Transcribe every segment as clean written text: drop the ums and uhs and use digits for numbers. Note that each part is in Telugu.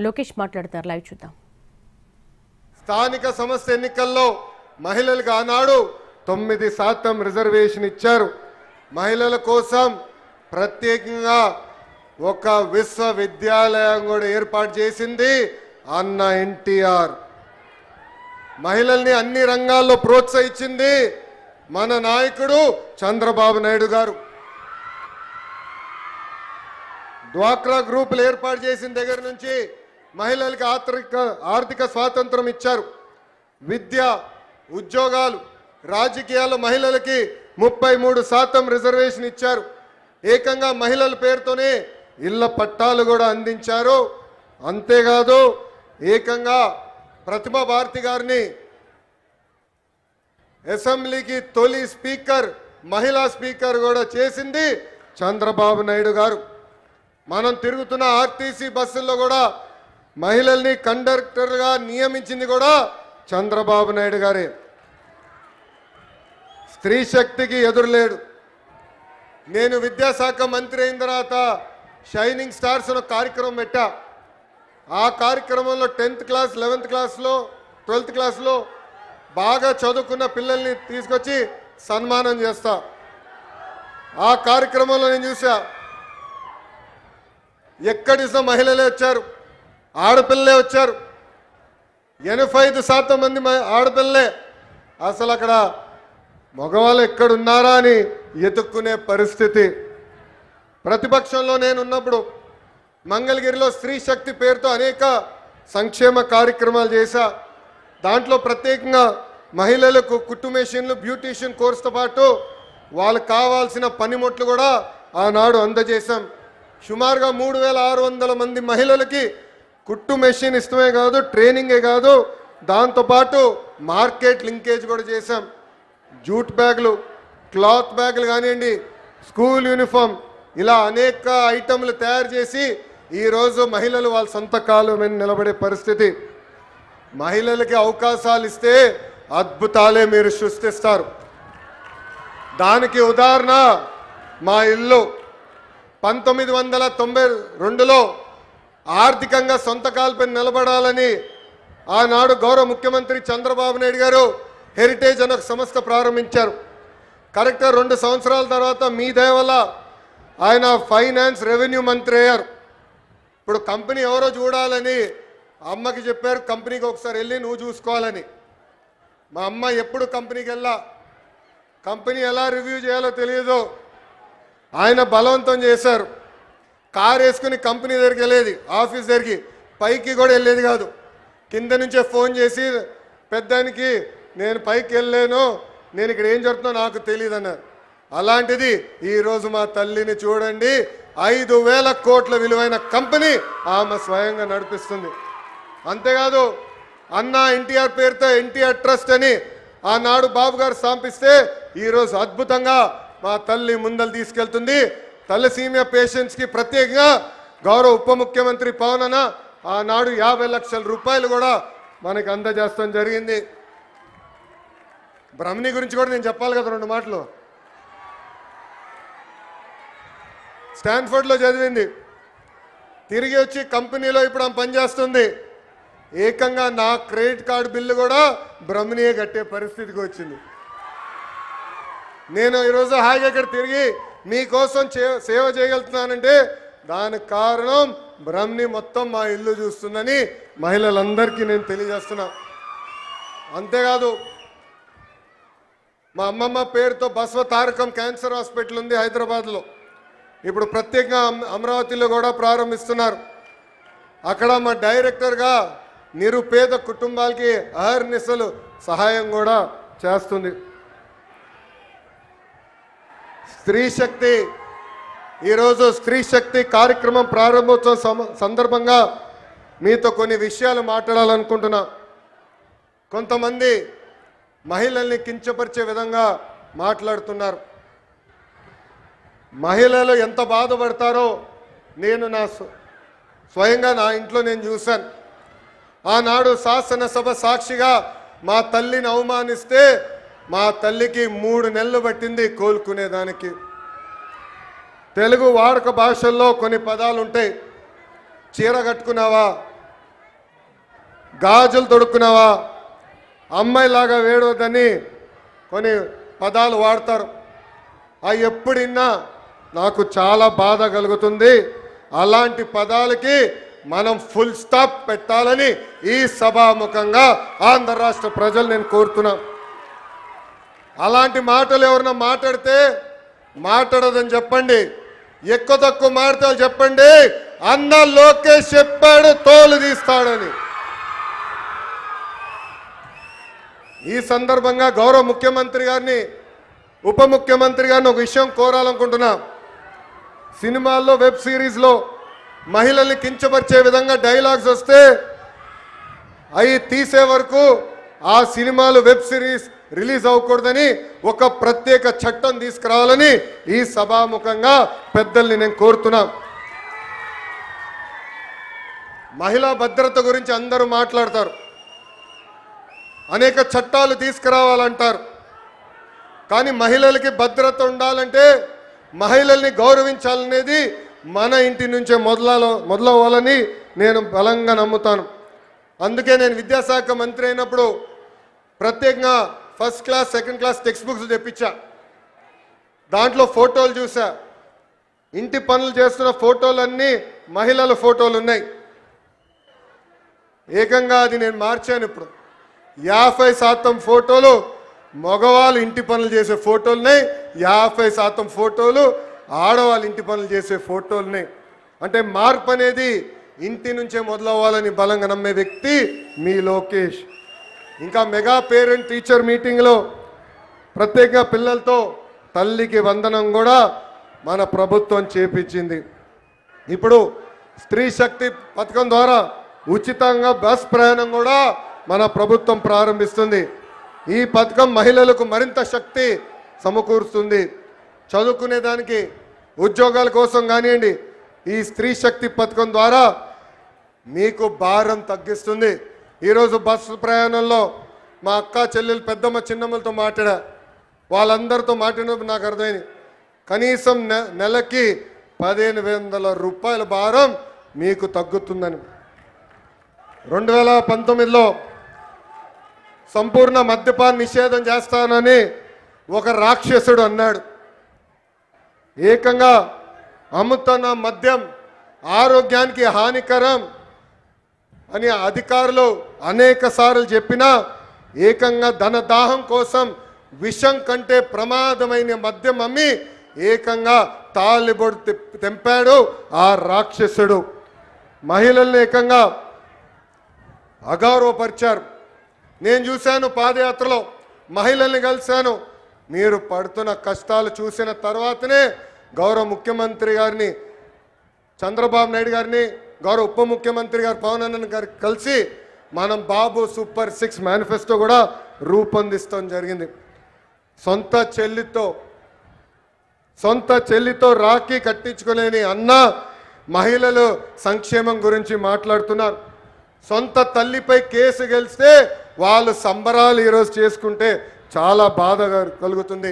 లోకేష్ మాట్లాడతారు, లైవ్ చూద్దాం. స్థానిక సంస్థ ఎన్నికల్లో మహిళలకు ఆనాడు 9% రిజర్వేషన్ ఇచ్చారు. మహిళల కోసం ప్రత్యేకంగా ఒక విశ్వవిద్యాలయం కూడా ఏర్పాటు చేసింది అన్న ఎన్టీఆర్. మహిళల్ని అన్ని రంగాల్లో ప్రోత్సహించింది మన నాయకుడు చంద్రబాబు నాయుడు గారు. డ్వాక్రా గ్రూపులు ఏర్పాటు చేసిన దగ్గర నుంచి మహిళలకు ఆర్థిక స్వాతంత్రం ఇచ్చారు. విద్య, ఉద్యోగాలు, రాజకీయాల్లో మహిళలకి 33% రిజర్వేషన్ ఇచ్చారు. ఏకంగా మహిళల పేరుతోనే ఇళ్ల పట్టాలు కూడా అందించారు. అంతేకాదు ఏకంగా ప్రతిభా భారతి గారిని అసెంబ్లీకి తొలి స్పీకర్, మహిళా స్పీకర్ కూడా చేసింది చంద్రబాబు నాయుడు గారు. మనం తిరుగుతున్న ఆర్టీసీ బస్సుల్లో కూడా మహిళల్ని కండక్టర్గా నియమించింది కూడా చంద్రబాబు నాయుడు గారే. స్త్రీ శక్తికి ఎదురులేడు. నేను విద్యాశాఖ మంత్రి అయిన తర్వాత షైనింగ్ స్టార్స్ అనే కార్యక్రమం పెట్టా. ఆ కార్యక్రమంలో 10th క్లాస్, 11th క్లాస్లో, 12th క్లాస్లో బాగా చదువుకున్న పిల్లల్ని తీసుకొచ్చి సన్మానం చేస్తా. ఆ కార్యక్రమంలో నేను చూసా, ఎక్కడి మహిళలే వచ్చారు, ఆడపిల్లలే వచ్చారు. 85% మంది ఆడపిల్లలే. అసలు అక్కడ మగవాళ్ళు ఎక్కడున్నారా అని ఎతుక్కునే పరిస్థితి. ప్రతిపక్షంలో నేను ఉన్నప్పుడు మంగళగిరిలో స్త్రీ శక్తి పేరుతో అనేక సంక్షేమ కార్యక్రమాలు చేశా. దాంట్లో ప్రత్యేకంగా మహిళలకు కుట్టు మెషిన్లు, బ్యూటీషియన్ కోర్సుతో పాటు వాళ్ళకు కావాల్సిన పనిముట్లు కూడా ఆనాడు అందజేశాం. సుమారుగా 3600 మంది మహిళలకి కుట్టు మెషిన్ ఇష్టమే కాదు, ట్రైనింగే కాదు, దాంతోపాటు మార్కెట్ లింకేజ్ కూడా చేశాం. జూట్ బ్యాగులు, క్లాత్ బ్యాగులు కానివ్వండి, స్కూల్ యూనిఫామ్, ఇలా అనేక ఐటమ్లు తయారు చేసి ఈరోజు మహిళలు వాళ్ళ సొంత కాళ్ళ మీద నిలబడే పరిస్థితి. మహిళలకి అవకాశాలు ఇస్తే అద్భుతాలే మీరు సృష్టిస్తారు. దానికి ఉదాహరణ మా ఇల్లు. 1992లో ఆర్థికంగా సొంత కాళ్ళపై నిలబడాలని ఆనాడు గౌరవ ముఖ్యమంత్రి చంద్రబాబు నాయుడు గారు హెరిటేజ్ అనే ఒక సంస్థ ప్రారంభించారు. కరెక్ట్గా 2 సంవత్సరాల తర్వాత మీ దయ వల్ల ఆయన ఫైనాన్స్, రెవెన్యూ మంత్రి అయ్యారు. ఇప్పుడు కంపెనీ ఎవరో చూడాలని అమ్మకి చెప్పారు, కంపెనీకి ఒకసారి వెళ్ళి నువ్వు చూసుకోవాలని. మా అమ్మ ఎప్పుడు కంపెనీకి వెళ్ళా, కంపెనీ ఎలా రివ్యూ చేయాలో తెలియదు. ఆయన బలవంతం చేశారు. కారు వేసుకుని కంపెనీ దగ్గరికి వెళ్ళేది, ఆఫీస్ దగ్గరికి, పైకి కూడా వెళ్ళేది కాదు. కింద నుంచే ఫోన్ చేసి పెద్దానికి నేను పైకి వెళ్ళలేను, నేను ఇక్కడ ఏం జరుగుతుందో నాకు తెలియదు అన్నారు. అలాంటిది ఈరోజు మా తల్లిని చూడండి, 5,000 కోట్ల విలువైన కంపెనీ ఆమె స్వయంగా నడిపిస్తుంది. అంతేకాదు అన్న ఎన్టీఆర్ పేరుతో ఎన్టీఆర్ ట్రస్ట్ అని ఆనాడు బాబు గారు స్థాపిస్తే ఈరోజు అద్భుతంగా మా తల్లి ముందలు తీసుకెళ్తుంది. తలసీమియా పేషెంట్స్కి ప్రత్యేకంగా గౌరవ ఉప ముఖ్యమంత్రి పవన్ అన్న ఆనాడు 50 లక్షల రూపాయలు కూడా మనకి అందజేస్తాం జరిగింది. బ్రహ్మణి గురించి కూడా నేను చెప్పాలి కదా 2 మాటలు. స్టాన్ఫర్డ్లో చదివింది, తిరిగి వచ్చి కంపెనీలో ఇప్పుడు ఆమె పనిచేస్తుంది. ఏకంగా నా క్రెడిట్ కార్డు బిల్లు కూడా బ్రహ్మణియే కట్టే పరిస్థితికి వచ్చింది. నేను ఈరోజు హాయిగా ఇక్కడ తిరిగి మీకోసం సేవ చేయగలుగుతున్నానంటే దానికి కారణం బ్రహ్మణి మొత్తం మా ఇల్లు చూస్తుందని మహిళలందరికీ నేను తెలియజేస్తున్నా. అంతేకాదు మా అమ్మమ్మ పేరుతో బసవ తారకం క్యాన్సర్ హాస్పిటల్ ఉంది హైదరాబాద్లో. ఇప్పుడు ప్రత్యేకంగా అమరావతిలో కూడా ప్రారంభిస్తున్నారు. అక్కడ మా డైరెక్టర్గా నిరుపేద కుటుంబాలకి అహర్నిశలు సహాయం కూడా చేస్తుంది. స్త్రీ శక్తి, ఈరోజు స్త్రీ శక్తి కార్యక్రమం ప్రారంభోత్సవం సందర్భంగా మీతో కొన్ని విషయాలు మాట్లాడాలనుకుంటున్నా. కొంతమంది మహిళల్ని కించపరిచే విధంగా మాట్లాడుతున్నారు. మహిళలు ఎంత బాధపడతారో నేను స్వయంగా నా ఇంట్లో నేను చూశాను. ఆనాడు శాసనసభ సాక్షిగా మా తల్లిని అవమానిస్తే మా తల్లికి 3 నెలలు పట్టింది కోలుకునేదానికి. తెలుగు వాడుక భాషల్లో కొన్ని పదాలు ఉంటాయి. చీర కట్టుకున్నావా, గాజులు తొడుక్కున్నావా, అమ్మాయిలాగా వేడవద్దని కొన్ని పదాలు వాడతారు. అవి ఎప్పుడిన్నా నాకు చాలా బాధ కలుగుతుంది. అలాంటి పదాలకి మనం ఫుల్ స్టాప్ పెట్టాలని ఈ సభాముఖంగా ఆంధ్ర రాష్ట్ర ప్రజలు నేను కోరుతున్నా. అలాంటి మాటలు ఎవరన్నా మాట్లాడితే మాట్లాడదని చెప్పండి. ఎక్కువ తక్కువ మాటలు చెప్పండి, అన్న లోకేష్ చెప్పాడు తోలు తీస్తాడని. ఈ సందర్భంగా గౌరవ ముఖ్యమంత్రి గారిని, ఉప ముఖ్యమంత్రి గారిని ఒక విషయం కోరాలనుకుంటున్నా. సినిమాల్లో, వెబ్ సిరీస్లో మహిళల్ని కించపరిచే విధంగా డైలాగ్స్ వస్తే అవి తీసే వరకు ఆ సినిమాలు, వెబ్ సిరీస్ రిలీజ్ అవ్వకూడదని ఒక ప్రత్యేక చట్టం తీసుకురావాలని ఈ సభాముఖంగా పెద్దల్ని నేను కోరుతున్నా. మహిళా భద్రత గురించి అందరూ మాట్లాడతారు, అనేక చట్టాలు తీసుకురావాలంటారు. కానీ మహిళలకి భద్రత ఉండాలంటే, మహిళల్ని గౌరవించాలనేది మన ఇంటి నుంచే మొదలవ్వాలని నేను బలంగా నమ్ముతాను. అందుకే నేను విద్యాశాఖ మంత్రి అయినప్పుడు ప్రత్యేకంగా first class, second class text books తెప్పించా. దాంట్లో ఫోటోలు చూసా. ఇంటి పనులు చేస్తున్న ఫోటోలన్నీ మహిళల ఫోటోలు ఉన్నాయి. ఏకంగా అది నేను మార్చాను. ఇప్పుడు 50% ఫోటోలు మగవాళ్ళు ఇంటి పనులు చేసే ఫోటోలున్నాయి, 50% ఫోటోలు ఆడవాళ్ళు ఇంటి పనులు చేసే ఫోటోలున్నాయి. అంటే మార్పు అనేది ఇంటి నుంచే మొదలవ్వాలని బలంగా నమ్మే వ్యక్తి మీ లోకేష్. ఇంకా మెగా పేరెంట్ టీచర్ మీటింగ్లో ప్రత్యేకంగా పిల్లలతో తల్లికి వందనం కూడా మన ప్రభుత్వం చేపించింది. ఇప్పుడు స్త్రీ శక్తి పథకం ద్వారా ఉచితంగా బస్ ప్రయాణం కూడా మన ప్రభుత్వం ప్రారంభిస్తుంది. ఈ పథకం మహిళలకు మరింత శక్తి సమకూరుస్తుంది. చదువుకునే దానికి, ఉద్యోగాల కోసం కానివ్వండి, ఈ స్త్రీ శక్తి పథకం ద్వారా మీకు భారం తగ్గిస్తుంది. ఈరోజు బస్సు ప్రయాణంలో మా అక్క, చెల్లెలు, పెద్దమ్మ, చిన్నమ్మలతో మాట్లాడా. వాళ్ళందరితో మాట్లాడినప్పుడు నాకు అర్థమైంది, కనీసం నెలకి 1500 రూపాయల భారం మీకు తగ్గుతుందని. 2019లో సంపూర్ణ మద్యపాన నిషేధం చేస్తానని ఒక రాక్షసుడు అన్నాడు. ఏకంగా అమ్ముతున్న మద్యం ఆరోగ్యానికి హానికరం అని అధికారులు అనేక సార్లు చెప్పినా, ఏకంగా ధనదాహం కోసం విషం కంటే ప్రమాదమైన మద్యం అమ్మి ఏకంగా తాలిబొడు తెంపాడు ఆ రాక్షసుడు. మహిళల్ని ఏకంగా అగౌరవపరిచారు. నేను చూశాను, పాదయాత్రలో మహిళల్ని కలిశాను. మీరు పడుతున్న కష్టాలు చూసిన తర్వాతనే గౌరవ ముఖ్యమంత్రి గారిని, చంద్రబాబు నాయుడు గారిని, గౌరవ ఉప ముఖ్యమంత్రి గారు పవన్ అన్న గారికి కలిసి మనం బాబు సూపర్ 6 మేనిఫెస్టో కూడా రూపొందిస్తాం జరిగింది. సొంత చెల్లితో రాఖీ కట్టించుకోలేని అన్న మహిళలు సంక్షేమం గురించి మాట్లాడుతున్నారు. సొంత తల్లిపై కేసు గెలిస్తే వాళ్ళు సంబరాలు ఈరోజు చేసుకుంటే చాలా బాధ కలుగుతుంది.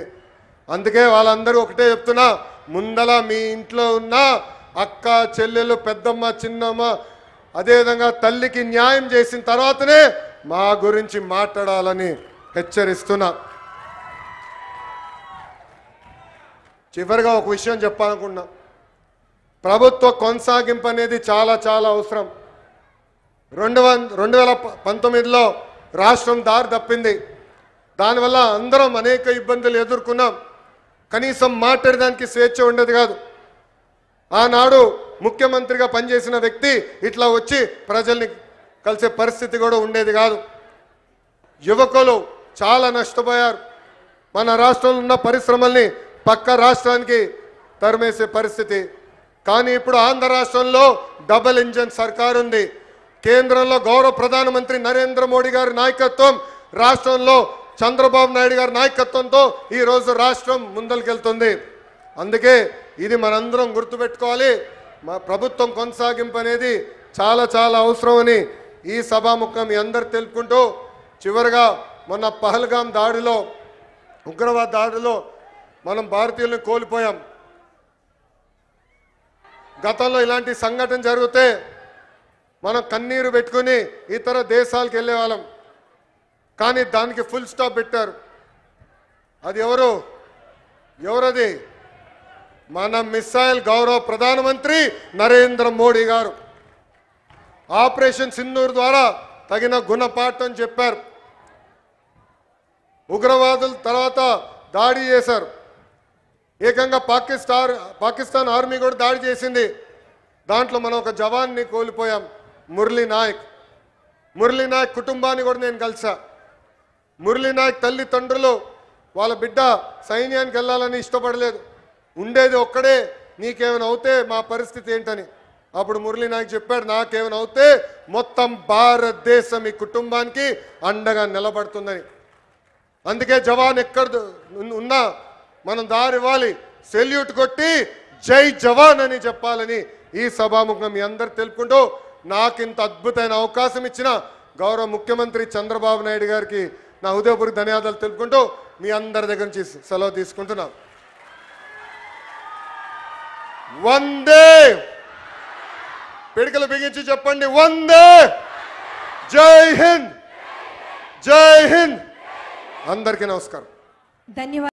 అందుకే వాళ్ళందరూ ఒకటే చెప్తున్నా, ముందల మీ ఇంట్లో ఉన్న అక్క, చెల్లెలు, పెద్దమ్మ, చిన్నమ్మ, అదేవిధంగా తల్లికి న్యాయం చేసిన తర్వాతనే మా గురించి మాట్లాడాలని హెచ్చరిస్తున్నా. చివరిగా ఒక విషయం చెప్పాలనుకున్నా. ప్రభుత్వ కొనసాగింపు అనేది చాలా చాలా అవసరం. 2019లో రాష్ట్రం దారి తప్పింది. దానివల్ల అందరం అనేక ఇబ్బందులు ఎదుర్కొన్నాం. కనీసం మాట్లాడడానికి స్వేచ్ఛ ఉండేది కాదు. ఆనాడు ముఖ్యమంత్రిగా పనిచేసిన వ్యక్తి ఇట్లా వచ్చి ప్రజల్ని కలిసే పరిస్థితి కూడా ఉండేది కాదు. యువకులు చాలా నష్టపోయారు. మన రాష్ట్రంలో ఉన్న పరిశ్రమల్ని పక్క రాష్ట్రానికి తరిమేసే పరిస్థితి. కానీ ఇప్పుడు ఆంధ్ర రాష్ట్రంలో డబుల్ ఇంజన్ సర్కార్ ఉంది. కేంద్రంలో గౌరవ ప్రధానమంత్రి నరేంద్ర మోడీ గారి నాయకత్వం, రాష్ట్రంలో చంద్రబాబు నాయుడు గారి నాయకత్వంతో ఈరోజు రాష్ట్రం ముందరికెళ్తుంది. అందుకే ఇది మనందరం గుర్తుపెట్టుకోవాలి. మా ప్రభుత్వం కొనసాగింపు అనేది చాలా చాలా అవసరమని ఈ సభాముఖం మీ అందరు తెలుపుకుంటూ, చివరిగా మొన్న పహల్గాం దాడిలో, ఉగ్రవాద దాడిలో మనం భారతీయులను కోల్పోయాం. గతంలో ఇలాంటి సంఘటన జరిగితే మనం కన్నీరు పెట్టుకుని ఇతర దేశాలకు వెళ్ళే వాళ్ళం. కానీ దానికి ఫుల్ స్టాప్ పెట్టారు. అది ఎవరది? మన మిసైల్ గౌరవ ప్రధానమంత్రి నరేంద్ర మోడీ గారు ఆపరేషన్ సింధూర్ ద్వారా తగిన గుణపాఠం చెప్పారు. ఉగ్రవాదుల తర్వాత దాడి చేశారు. ఏకంగా పాకిస్తాన్ ఆర్మీ కూడా దాడి చేసింది. దాంట్లో మనం ఒక జవాన్ని కోల్పోయాం, మురళీ నాయక్ కుటుంబాన్ని కూడా నేను కలిసా. మురళీ నాయక్ తల్లిదండ్రులు వాళ్ళ బిడ్డ సైన్యానికి వెళ్ళాలని ఇష్టపడలేదు. ఉండేది ఒక్కడే, నీకేమైనా అవుతే మా పరిస్థితి ఏంటని. అప్పుడు మురళీ నాయక్ చెప్పాడు, నాకేమైనా అవుతే మొత్తం భారతదేశం ఈ కుటుంబానికి అండగా నిలబడుతుందని. అందుకే జవాన్ ఎక్కడ ఉన్నా మనం దారి ఇవ్వాలి, సెల్యూట్ కొట్టి జై జవాన్ అని చెప్పాలని ఈ సభాముఖంగా మీ అందరు తెలుపుకుంటూ, నాకు ఇంత అద్భుతమైన అవకాశం ఇచ్చిన గౌరవ ముఖ్యమంత్రి చంద్రబాబు నాయుడు గారికి నా హృదయపూర్వక ధన్యవాదాలు తెలుపుకుంటూ మీ అందరి దగ్గర నుంచి సెలవు తీసుకుంటున్నాం. వందే, పిడికలు బిగించి చెప్పండి, వందే. జై హింద్, జై హింద్. అందరికీ నమస్కారం. ధన్యవాదాలు.